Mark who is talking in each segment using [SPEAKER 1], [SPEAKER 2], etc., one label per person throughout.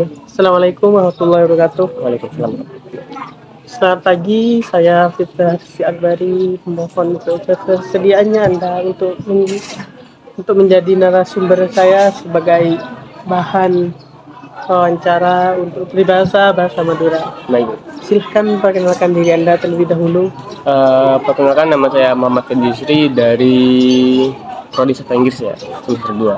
[SPEAKER 1] Assalamualaikum warahmatullahi wabarakatuh.
[SPEAKER 2] Waalaikumsalam.
[SPEAKER 1] Selamat pagi, saya Fitra Si Akbari, memohon kebersediaannya Anda untuk menjadi narasumber saya sebagai bahan wawancara untuk peribahasa bahasa Madura.
[SPEAKER 2] Baik.
[SPEAKER 1] Silahkan perkenalkan diri Anda terlebih dahulu.
[SPEAKER 2] Perkenalkan, nama saya Muhammad Kedisri dari Prodi Sastra Inggris ya, semester 2.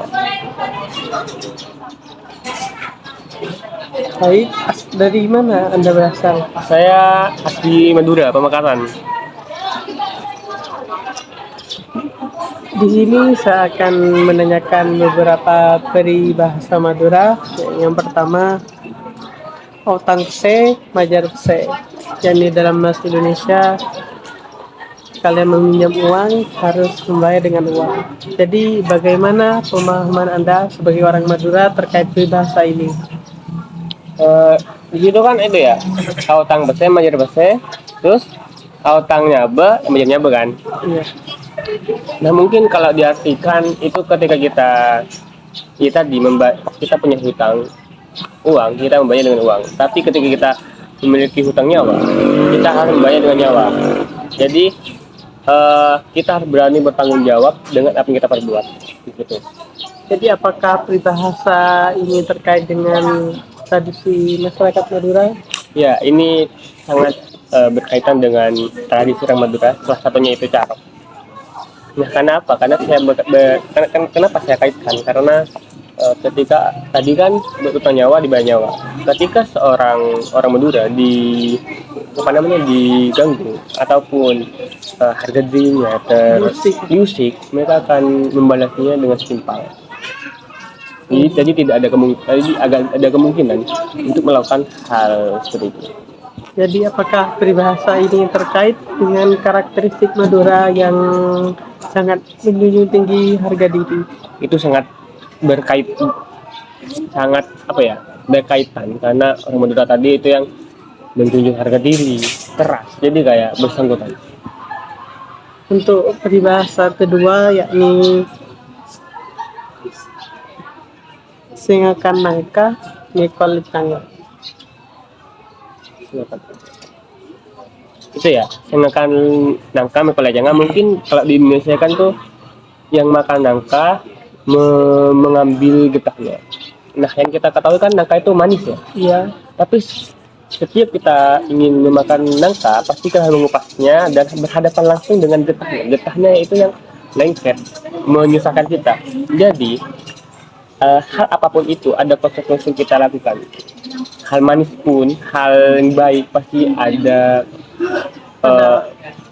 [SPEAKER 1] Baik, dari mana Anda berasal?
[SPEAKER 2] Saya asli Madura, Pamekasan.
[SPEAKER 1] Di sini saya akan menanyakan beberapa peribahasa Madura. Yang pertama, Otang se, Majar se. Yang dalam bahasa Indonesia, kalian meminjam uang harus membayar dengan uang. Jadi bagaimana pemahaman Anda sebagai orang Madura terkait peribahasa ini?
[SPEAKER 2] Di situ kan itu ya, autang bese, majer bese, terus autang nyabe, majer nyabe kan.
[SPEAKER 1] Iya.
[SPEAKER 2] Nah mungkin kalau diartikan itu ketika kita punya hutang uang, kita membayar dengan uang. Tapi ketika kita memiliki hutang nyawa, kita harus membayar dengan nyawa. Jadi kita harus berani bertanggung jawab dengan apa yang kita perbuat. Gitu.
[SPEAKER 1] Jadi apakah peribahasa ini terkait dengan tradisi masyarakat Madura?
[SPEAKER 2] Ya, ini sangat berkaitan dengan tradisi orang Madura. Salah satunya itu carok. Nah, kenapa? Kenapa saya kaitkan? Karena ketika tadi kan berutang nyawa dibayar nyawa. Ketika seorang orang Madura diganggu ataupun harga dirinya terusik, mereka akan membalasnya dengan setimpal. Jadi ada kemungkinan untuk melakukan hal seperti itu.
[SPEAKER 1] Jadi apakah peribahasa ini terkait dengan karakteristik Madura yang sangat menjunjung tinggi harga diri?
[SPEAKER 2] Itu sangat berkaitan karena orang Madura tadi itu yang menjunjung harga diri keras, jadi kayak bersangkutan.
[SPEAKER 1] Untuk peribahasa kedua yakni singakan nangka ngekol tangga.
[SPEAKER 2] Itu ya, sengakan nangka mekol jangan, mungkin kalau di Indonesia kan tuh yang makan nangka mengambil getahnya. Nah, yang kita ketahui kan nangka itu manis ya.
[SPEAKER 1] Iya.
[SPEAKER 2] Tapi setiap kita ingin memakan nangka, pasti kita harus mengupasnya dan berhadapan langsung dengan getahnya. Getahnya itu yang lengket, menyusahkan kita. Jadi hal apapun itu ada konsekuensi yang kita lakukan. Hal manis pun, hal yang baik pasti ada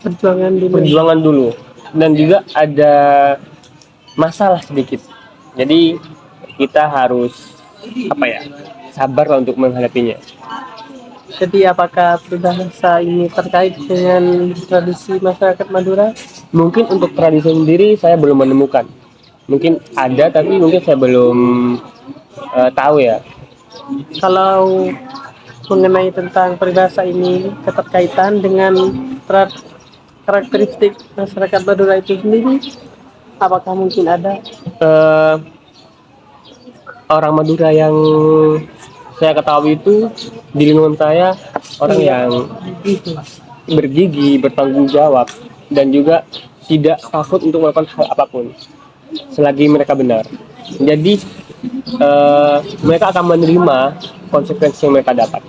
[SPEAKER 2] perjuangan dulu, dan juga ada masalah sedikit. Jadi kita harus sabar untuk menghadapinya.
[SPEAKER 1] Jadi apakah peribahasa ini terkait dengan tradisi masyarakat Madura?
[SPEAKER 2] Mungkin untuk tradisi sendiri saya belum menemukan. Mungkin ada tapi mungkin saya belum tahu ya.
[SPEAKER 1] Kalau mengenai tentang peribahasa ini keterkaitan dengan karakteristik masyarakat Madura itu sendiri, apakah mungkin ada
[SPEAKER 2] orang Madura yang saya ketahui itu di lingkungan saya orang yang bergigi, bertanggung jawab, dan juga tidak takut untuk melakukan hal apapun selagi mereka benar. Jadi mereka akan menerima konsekuensi yang mereka dapat.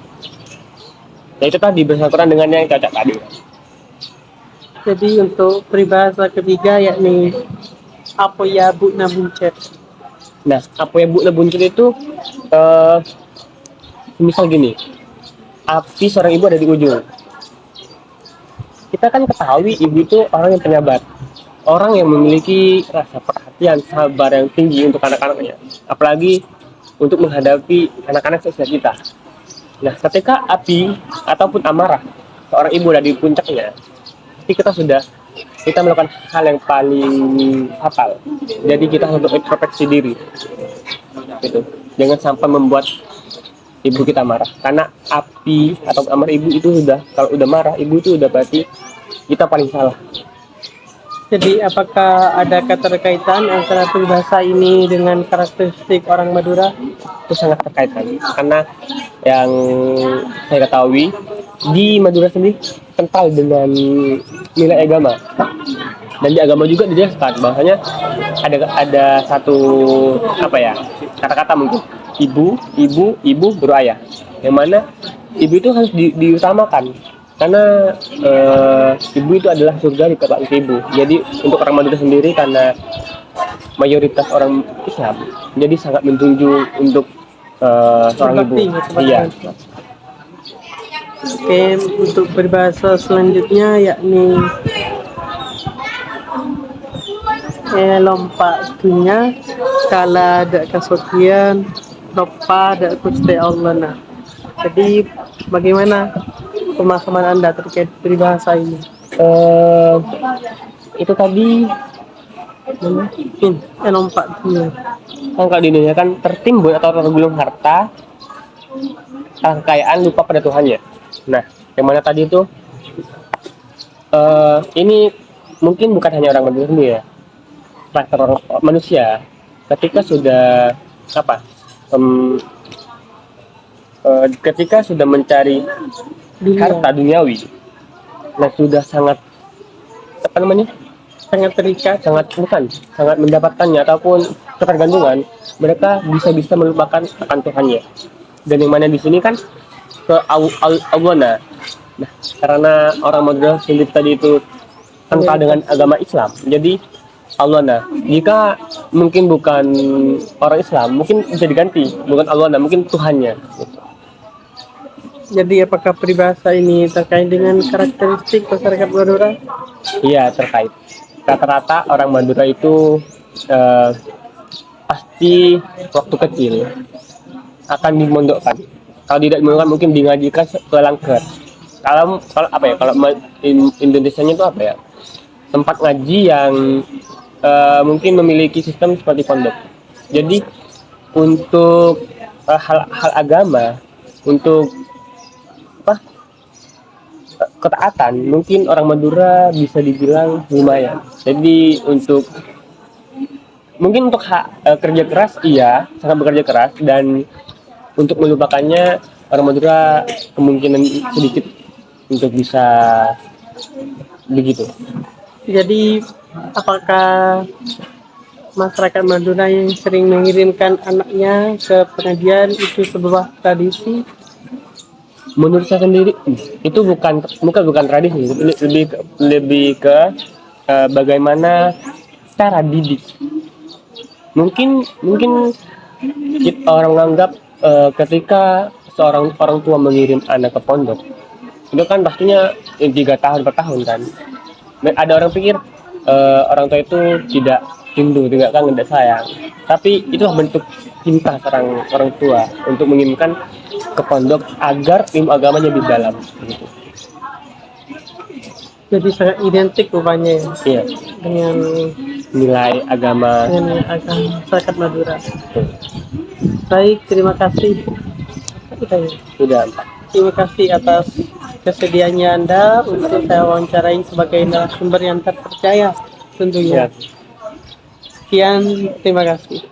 [SPEAKER 2] Ya itu tadi bersangkutan dengan yang cocok tadi.
[SPEAKER 1] Jadi untuk peribahasa ketiga yakni apa ya bu nabuncet.
[SPEAKER 2] Nah, apa yang Bu Buncit itu misal gini, api seorang ibu ada di ujung. Kita kan ketahui ibu itu orang yang penyabar, orang yang memiliki rasa perhatian, sabar yang tinggi untuk anak-anaknya, apalagi untuk menghadapi anak-anak seusia kita. Nah, ketika api ataupun amarah seorang ibu ada di puncaknya, kita melakukan hal yang paling fatal. Jadi kita harus introspeksi diri. Gitu. Jangan sampai membuat ibu kita marah. Karena api atau amarah ibu itu kalau udah marah, ibu itu udah berarti kita paling salah.
[SPEAKER 1] Jadi apakah ada keterkaitan antara peribahasa ini dengan karakteristik orang Madura?
[SPEAKER 2] Itu sangat terkait kan, karena yang saya ketahui di Madura sendiri kental dengan nilai agama, dan di agama juga dijelaskan bahwasanya ada satu apa ya, kata-kata mungkin ibu baru ayah, yang mana ibu itu harus diutamakan karena ibu itu adalah surga di kepala ibu. Jadi untuk orang Madura sendiri, karena mayoritas orang Islam, jadi sangat menjunjung untuk seorang ibu.
[SPEAKER 1] Berbakti kepada
[SPEAKER 2] Iya.
[SPEAKER 1] orang tua. Oke, untuk peribahasa selanjutnya yakni lompat dunia kala ada kesukian lopa ada kusti Allah. Nah, jadi bagaimana pemahaman Anda terkait peribahasa ini?
[SPEAKER 2] Eh, itu tadi
[SPEAKER 1] Lompat dunia.
[SPEAKER 2] kan kalau di Indonesia kan tertimbun atau tergulung harta, kekayaan lupa pada Tuhannya. Nah, yang mana tadi itu ini mungkin bukan hanya orang Madura sendiri ya, karakter orang manusia ketika sudah apa ketika sudah mencari harta duniawi, nah sudah sangat apa namanya,
[SPEAKER 1] Sangat terikat.
[SPEAKER 2] sangat mendapatkannya ataupun ketergantungan, mereka bisa melupakan akan Tuhannya. Dan yang mana di sini kan ke Awona. Nah, karena orang Madura sendiri tadi itu kental dengan agama Islam, jadi Awona. Jika mungkin bukan orang Islam, mungkin bisa diganti bukan Awona, mungkin Tuhannya.
[SPEAKER 1] Jadi apakah peribahasa ini terkait dengan karakteristik masyarakat Madura?
[SPEAKER 2] Iya, terkait. Rata-rata orang Madura itu pasti waktu kecil akan dimondokkan. Kalau tidak dimondokkan, mungkin digajikan ke Langker. Kalau apa ya? Kalau Indonesianya itu apa ya? Tempat ngaji yang mungkin memiliki sistem seperti pondok. Jadi untuk hal agama, untuk apa? Ketaatan, mungkin orang Madura bisa dibilang lumayan. Jadi untuk kerja keras, iya, sangat bekerja keras, dan untuk melupakannya orang Madura kemungkinan sedikit untuk bisa begitu.
[SPEAKER 1] Jadi apakah masyarakat Madura yang sering mengirimkan anaknya ke pengajian itu sebuah tradisi?
[SPEAKER 2] Menurut saya sendiri itu bukan tradisi, lebih ke bagaimana cara didik. Mungkin orang menganggap ketika seorang orang tua mengirim anak ke pondok, itu kan pastinya 3 tahun per tahun kan. Ada orang pikir orang tua itu tidak rindu, tidak kangen, tidak sayang. Tapi itulah bentuk cinta seorang orang tua untuk mengirimkan ke pondok agar ilmu agamanya lebih dalam. Gitu.
[SPEAKER 1] Jadi sangat identik rupanya ya,
[SPEAKER 2] Iya,
[SPEAKER 1] dengan
[SPEAKER 2] nilai agama.
[SPEAKER 1] masyarakat Madura. Baik, terima kasih.
[SPEAKER 2] Sudah.
[SPEAKER 1] Terima kasih atas kesediaannya Anda untuk saya wawancarai sebagai narasumber yang terpercaya tentunya.
[SPEAKER 2] Siap.
[SPEAKER 1] Sekian, terima kasih.